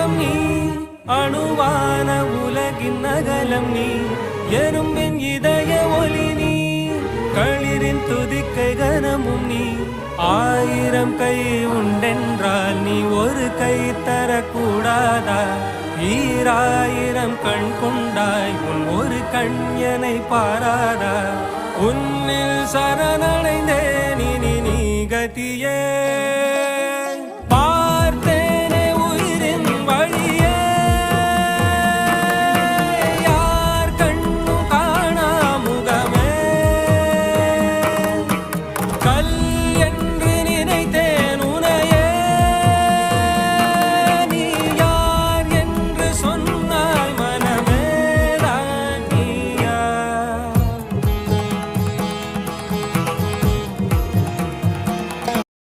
அங்கம் நீ அணுவான உலகின் நகலம் நீ எறும்பின் இதய ஒளி நீ களிரின் துதிக்கை கனமும் நீ ஆயிரம் கை உண்டென்றால் நீ ஒரு கை தரக்கூடாதா ஈராயிரம் கண் கொண்டாய் உன் ஒரு கண்யனை பாராதா உன்னில் சரணடைந்தேன் இனி நீ கதியே